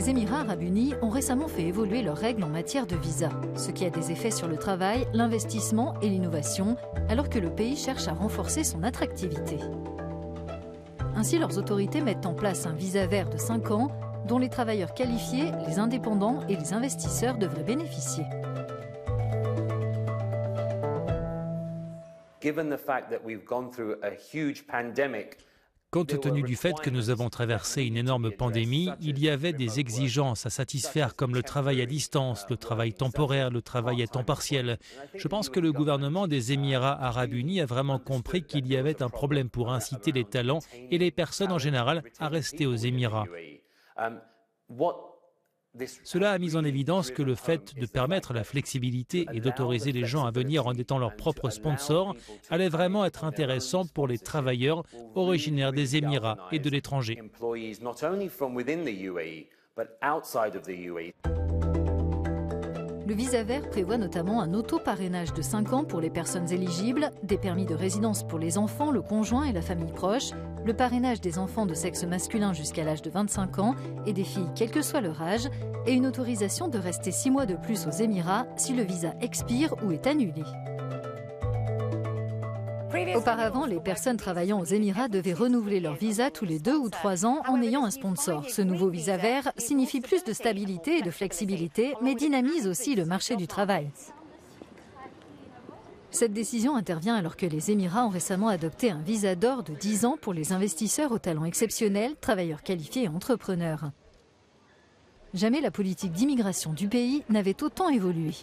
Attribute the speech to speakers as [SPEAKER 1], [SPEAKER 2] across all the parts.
[SPEAKER 1] Les Émirats arabes unis ont récemment fait évoluer leurs règles en matière de visa, ce qui a des effets sur le travail, l'investissement et l'innovation, alors que le pays cherche à renforcer son attractivité. Ainsi, leurs autorités mettent en place un visa vert de 5 ans, dont les travailleurs qualifiés, les indépendants et les investisseurs devraient bénéficier.
[SPEAKER 2] Compte tenu du fait que nous avons traversé une énorme pandémie, il y avait des exigences à satisfaire comme le travail à distance, le travail temporaire, le travail à temps partiel. Je pense que le gouvernement des Émirats arabes unis a vraiment compris qu'il y avait un problème pour inciter les talents et les personnes en général à rester aux Émirats. Cela a mis en évidence que le fait de permettre la flexibilité et d'autoriser les gens à venir en étant leurs propres sponsors allait vraiment être intéressant pour les travailleurs originaires des Émirats et de l'étranger.
[SPEAKER 1] Le visa vert prévoit notamment un auto-parrainage de 5 ans pour les personnes éligibles, des permis de résidence pour les enfants, le conjoint et la famille proche, le parrainage des enfants de sexe masculin jusqu'à l'âge de 25 ans et des filles quel que soit leur âge, et une autorisation de rester 6 mois de plus aux Émirats si le visa expire ou est annulé. Auparavant, les personnes travaillant aux Émirats devaient renouveler leur visa tous les 2 ou 3 ans en ayant un sponsor. Ce nouveau visa vert signifie plus de stabilité et de flexibilité, mais dynamise aussi le marché du travail. Cette décision intervient alors que les Émirats ont récemment adopté un visa d'or de 10 ans pour les investisseurs aux talents exceptionnels, travailleurs qualifiés et entrepreneurs. Jamais la politique d'immigration du pays n'avait autant évolué.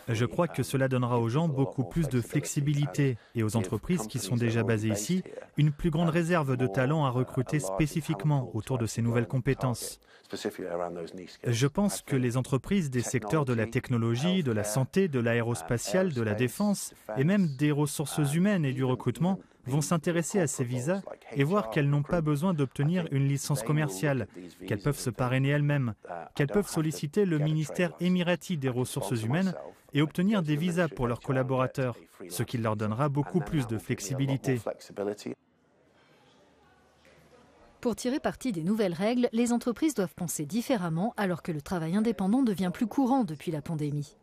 [SPEAKER 3] Je crois que cela donnera aux gens beaucoup plus de flexibilité et aux entreprises qui sont déjà basées ici, une plus grande réserve de talents à recruter spécifiquement autour de ces nouvelles compétences. Je pense que les entreprises des secteurs de la technologie, de la santé, de l'aérospatiale, de la défense et même des ressources humaines et du recrutement vont s'intéresser à ces visas et voir qu'elles n'ont pas besoin d'obtenir une licence commerciale, qu'elles peuvent se parrainer elles-mêmes, qu'elles peuvent solliciter le ministère émirati des ressources humaines et obtenir des visas pour leurs collaborateurs, ce qui leur donnera beaucoup plus de flexibilité.
[SPEAKER 1] Pour tirer parti des nouvelles règles, les entreprises doivent penser différemment alors que le travail indépendant devient plus courant depuis la pandémie.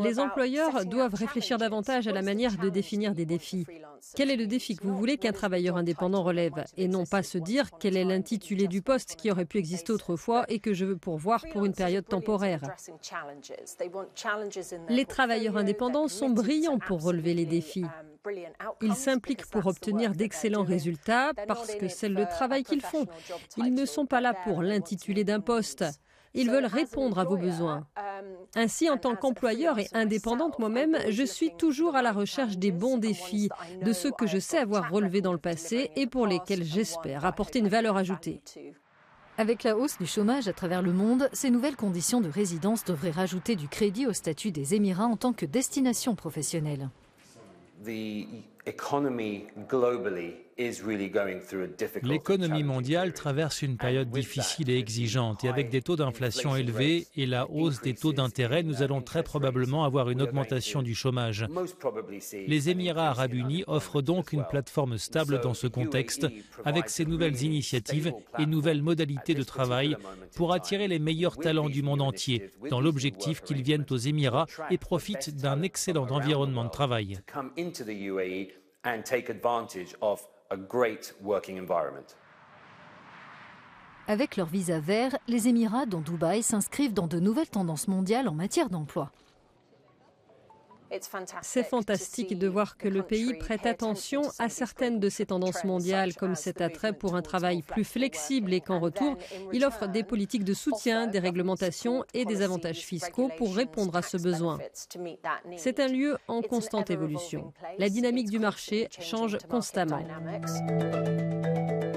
[SPEAKER 4] Les employeurs doivent réfléchir davantage à la manière de définir des défis. Quel est le défi que vous voulez qu'un travailleur indépendant relève? Et non pas se dire quel est l'intitulé du poste qui aurait pu exister autrefois et que je veux pourvoir pour une période temporaire. Les travailleurs indépendants sont brillants pour relever les défis. Ils s'impliquent pour obtenir d'excellents résultats parce que c'est le travail qu'ils font. Ils ne sont pas là pour l'intitulé d'un poste. Ils veulent répondre à vos besoins. Ainsi, en tant qu'employeur et indépendante moi-même, je suis toujours à la recherche des bons défis, de ceux que je sais avoir relevés dans le passé et pour lesquels j'espère apporter une valeur ajoutée.
[SPEAKER 1] Avec la hausse du chômage à travers le monde, ces nouvelles conditions de résidence devraient rajouter du crédit au statut des Émirats en tant que destination professionnelle.
[SPEAKER 2] L'économie mondiale traverse une période difficile et exigeante et avec des taux d'inflation élevés et la hausse des taux d'intérêt, nous allons très probablement avoir une augmentation du chômage. Les Émirats arabes unis offrent donc une plateforme stable dans ce contexte avec ces nouvelles initiatives et nouvelles modalités de travail pour attirer les meilleurs talents du monde entier dans l'objectif qu'ils viennent aux Émirats et profitent d'un excellent environnement de travail.
[SPEAKER 1] Avec leur visa vert, les Émirats, dont Dubaï, s'inscrivent dans de nouvelles tendances mondiales en matière d'emploi.
[SPEAKER 4] C'est fantastique de voir que le pays prête attention à certaines de ces tendances mondiales, comme cet attrait pour un travail plus flexible et qu'en retour, il offre des politiques de soutien, des réglementations et des avantages fiscaux pour répondre à ce besoin. C'est un lieu en constante évolution. La dynamique du marché change constamment.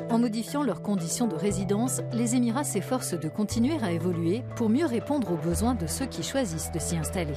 [SPEAKER 1] En modifiant leurs conditions de résidence, les Émirats s'efforcent de continuer à évoluer pour mieux répondre aux besoins de ceux qui choisissent de s'y installer.